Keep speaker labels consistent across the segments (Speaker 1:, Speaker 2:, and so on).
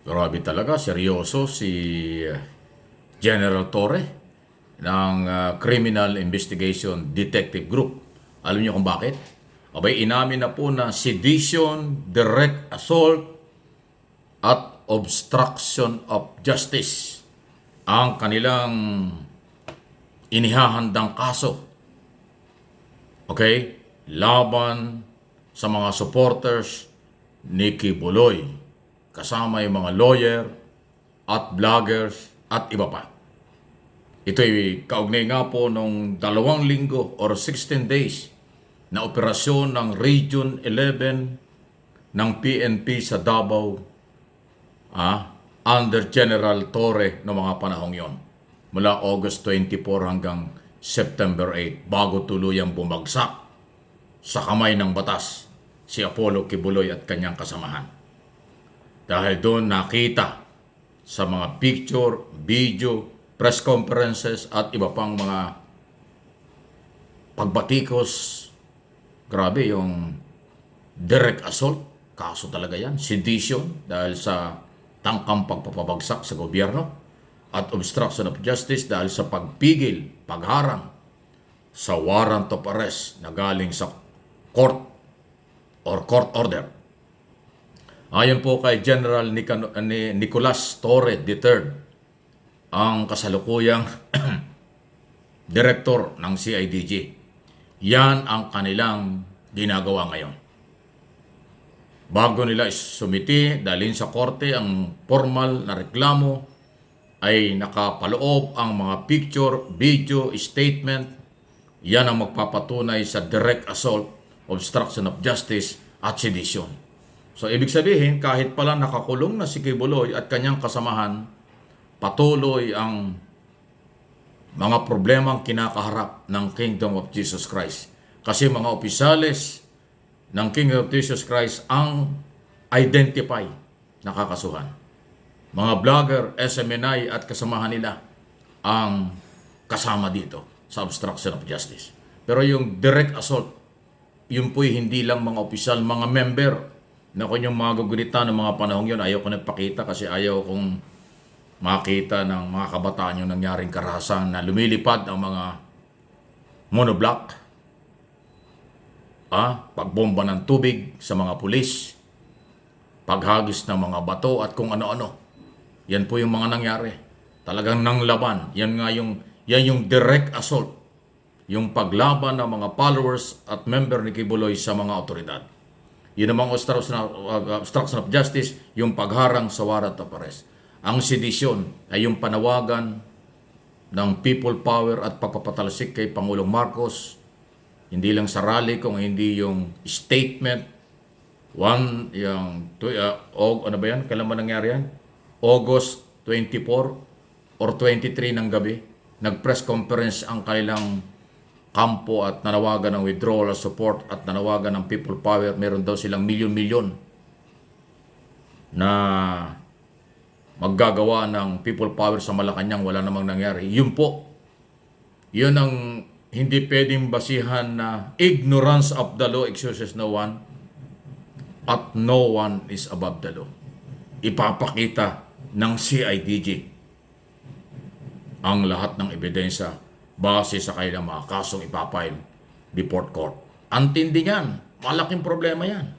Speaker 1: Grabe talaga, seryoso si General Torre ng Criminal Investigation Detective Group. Alam niyo kung bakit? Abay, inamin na po na sedition, direct assault, at obstruction of justice ang kanilang inihahandang kaso. Okay? Laban sa mga supporters ni Kibuloy, kasama yung mga lawyer at vloggers at iba pa. Ito'y kaugnay nga po nung 2 linggo or 16 days na operasyon ng Region 11 ng PNP sa Davao under General Torre noong mga panahong yon. Mula August 24 hanggang September 8 bago tuluyang bumagsak sa kamay ng batas si Apollo Kibuloy at kanyang kasamahan. Dahil doon nakita sa mga picture, video, press conferences at iba pang mga pagbatikos, grabe yung direct assault, kaso talaga yan, sedition dahil sa tangkang pagpapabagsak sa gobyerno at obstruction of justice dahil sa pagpigil, pagharang sa warrant of arrest na galing sa court or court order. Ayon po kay General Nicolas Torre III, ang kasalukuyang direktor ng CIDG. Yan ang kanilang ginagawa ngayon. Bago nila sumiti, dalhin sa korte ang formal na reklamo, ay nakapaloob ang mga picture, video, statement. Yan ang magpapatunay sa direct assault, obstruction of justice at sedition. So, ibig sabihin, kahit pala nakakulong na si Kibuloy at kanyang kasamahan, patuloy ang mga problemang kinakaharap ng Kingdom of Jesus Christ. Kasi mga opisyales ng Kingdom of Jesus Christ ang identify na kakasuhan. Mga vlogger, SMNI at kasamahan nila ang kasama dito sa obstruction of justice. Pero yung direct assault, yun po'y hindi lang mga opisyal, mga member na kanyang mga gugulita ng mga panahong yun. Ayaw ko nagpakita kasi ayaw kong makita ng mga kabataan yung nangyaring karahasan na lumilipad ang mga monoblock, pagbomba ng tubig sa mga pulis, paghagis ng mga bato at kung ano-ano. Yan po yung mga nangyari. Talagang nanglaban. Yan yung direct assault. Yung paglaban ng mga followers at member ni Kibuloy sa mga otoridad. Yun namang obstruction of justice, yung pagharang sa warrant of arrest. Ang sedisyon ay yung panawagan ng people power at pagpapatalsik kay Pangulong Marcos. Hindi lang sa rally, kung hindi yung statement. Ano ba yan? Kailan ba nangyari yan? August 24 or 23 ng gabi. Nag-press conference ang kailang kampo at nanawagan ng withdrawal of support at nanawagan ng people power. Meron daw silang milyon-milyon na maggagawa ng people power sa Malacanang. Wala namang nangyari. Yun po. Yun ang hindi pwedeng basihan na ignorance of the law excuses no one at no one is above the law. Ipapakita ng CIDG ang lahat ng ebidensya base sa kanilang mga kasong ipapile before court. Antindi yan. Malaking problema yan.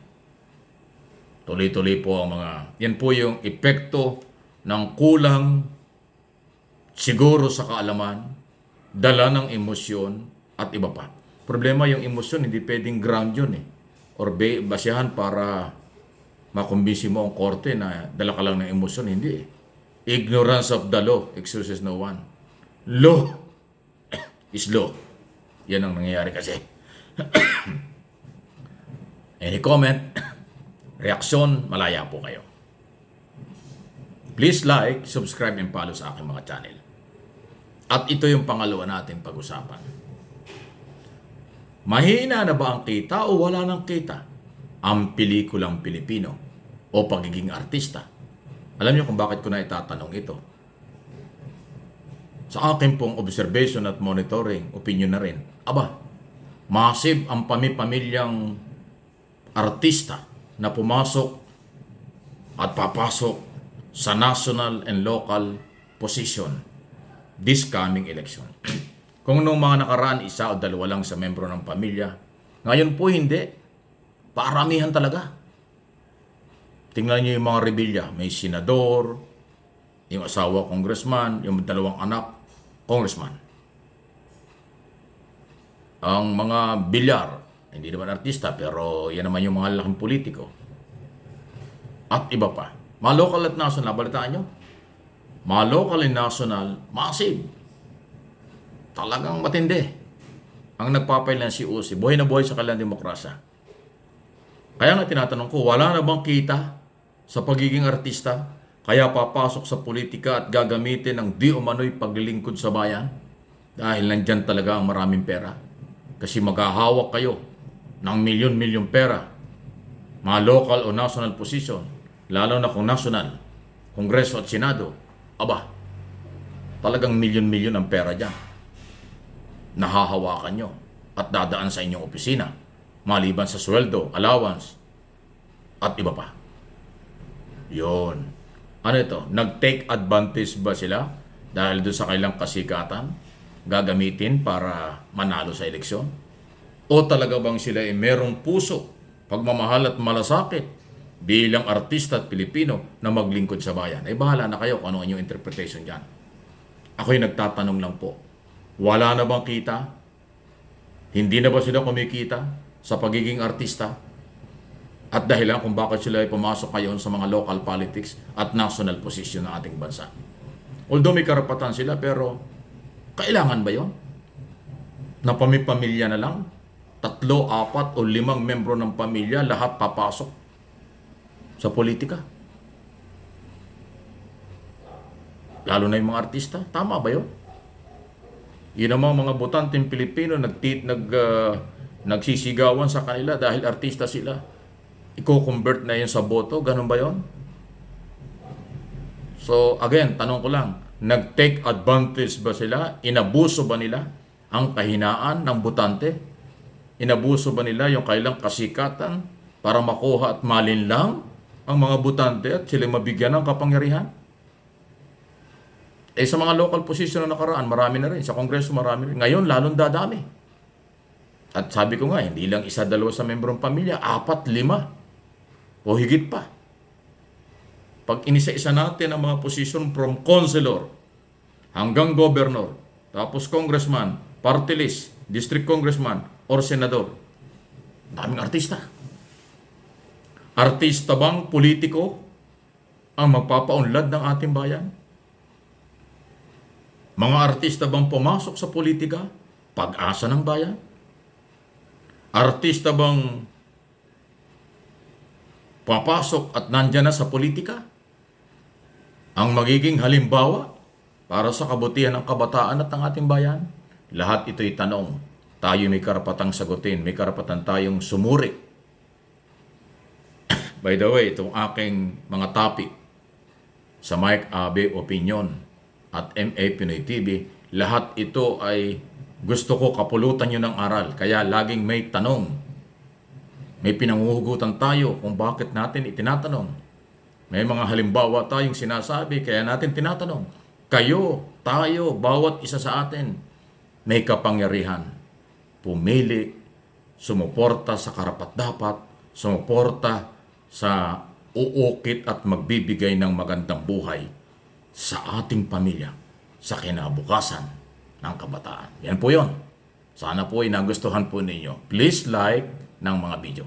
Speaker 1: Tuloy-tuloy po ang mga... Yan po yung epekto ng kulang siguro sa kaalaman, dala ng emosyon at iba pa. Problema yung emosyon, hindi pwedeng ground yun or basihan para makumbisi mo ang korte na dala ka lang ng emosyon. Hindi Ignorance of the law excuses no one. Law is law. Yan ang nangyayari kasi. Any comment? Reaksyon, malaya po kayo. Please like, subscribe, and follow sa aking mga channel. At ito yung pangalawa nating pag-usapan. Mahina na ba ang kita o wala nang kita ang pelikulang Pilipino o pagiging artista? Alam niyo kung bakit ko na itatanong ito? Sa akin pong observation at monitoring, opinion na rin. Massive ang pamipamilyang artista na pumasok at papasok sa national and local position this coming election. Kung nung mga nakaraan, isa o dalawa lang sa membro ng pamilya, ngayon po hindi. Paramihan talaga. Tingnan niyo yung mga rebelya. May senador, yung asawa congressman, yung dalawang anak congressman. Ang mga bilyar, hindi naman artista, pero yan naman yung mga laking politiko. At iba pa. Mga local at national, balitaan nyo? Mga local and national, massive. Talagang matindi. Ang nagpapailan si Uzi, buhay na buhay sa kanilang demokrasya. Kaya nga tinatanong ko, wala na bang kita sa pagiging artista? Kaya papasok sa politika at gagamitin ng di umano'y paglilingkod sa bayan? Dahil nandyan talaga ang maraming pera. Kasi maghahawak kayo ng milyon-milyon pera. Mga local o national position, lalo na kung national, Kongreso at Senado, aba, talagang milyon-milyon ang pera dyan. Nahahawakan nyo at dadaan sa inyong opisina, maliban sa sweldo, allowance, at iba pa. Yun. Ano ito? Nag-take advantage ba sila dahil doon sa kailang kasikatan gagamitin para manalo sa eleksyon? O talaga bang sila ay merong puso, pagmamahal at malasakit bilang artista at Pilipino na maglingkod sa bayan? Ay bahala na kayo kung ano ang inyong interpretation dyan. Ako'y nagtatanong lang po. Wala na bang kita? Hindi na ba sila kumikita sa pagiging artista? At dahilan kung bakit sila ay pumasok ngayon sa mga local politics at national position ng ating bansa. Although may karapatan sila, pero kailangan ba yon? Na pamilya na lang? 3, 4 o 5 membro ng pamilya lahat papasok sa politika? Lalo na yung mga artista. Tama ba yun? Yun ang mga botanteng Pilipino nagsisigawan sa kanila dahil artista sila. Iko-convert na yun sa boto. Ganun ba yun? So, again, tanong ko lang, nag-take advantage ba sila? Inabuso ba nila ang kahinaan ng botante? Inabuso ba nila yung kailang kasikatan para makuha at malinlang ang mga botante at sila mabigyan ng kapangyarihan? Eh sa mga local position na nakaraan, marami na rin. Sa Kongreso, marami rin. Ngayon, lalong dadami. At sabi ko nga, hindi lang 1, 2 sa membrong pamilya, 4, 5. O higit pa. Pag inisa-isa natin ang mga position from councilor hanggang governor, tapos congressman, party list, district congressman, or senador, daming artista. Artista bang politiko ang magpapaunlad ng ating bayan? Mga artista bang pumasok sa politika? Pag-asa ng bayan? Artista bang papasok at nandyan na sa politika? Ang magiging halimbawa para sa kabutihan ng kabataan at ng ating bayan? Lahat ito'y tanong. Tayo may karapatang sagutin. May karapatan tayong sumuri. By the way, itong aking mga topic sa Mike Abe Opinion at MA Pinoy TV, lahat ito ay gusto ko kapulutan nyo ng aral. Kaya laging may tanong. May pinanguhugutan tayo kung bakit natin itinatanong. May mga halimbawa tayong sinasabi, kaya natin tinatanong. Kayo, tayo, bawat isa sa atin, may kapangyarihan. Pumili, sumuporta sa karapat-dapat, sumuporta sa uukit at magbibigay ng magandang buhay sa ating pamilya, sa kinabukasan ng kabataan. Yan po yun. Sana po ay nagustuhan po ninyo. Please like ng mga video.